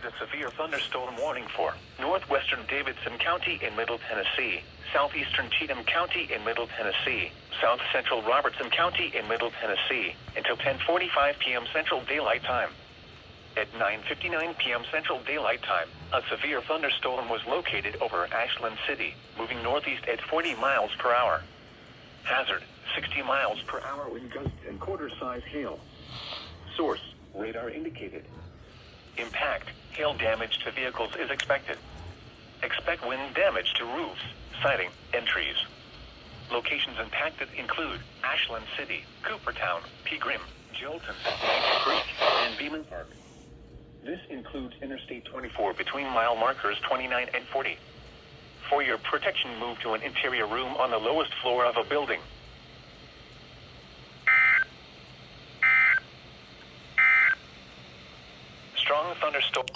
a severe thunderstorm warning for northwestern Davidson County in Middle Tennessee, southeastern Cheatham County in Middle Tennessee, south central Robertson County in Middle Tennessee, until 10:45 p.m. Central Daylight Time. At 9:59 p.m. Central Daylight Time, a severe thunderstorm was located over Ashland City, moving northeast at 40 miles per hour. Hazard, 60 miles per hour wind gusts and quarter-size hail. Source, radar indicated. Impact, hail damage to vehicles is expected. Expect wind damage to roofs, siding, and trees. Locations impacted include Ashland City, Coopertown, Pegram, Jolton, Knights Creek, and Beeman Park. This includes Interstate 24 between mile markers 29 and 40. For your protection, move to an interior room on the lowest floor of a building. Strong thunderstorm.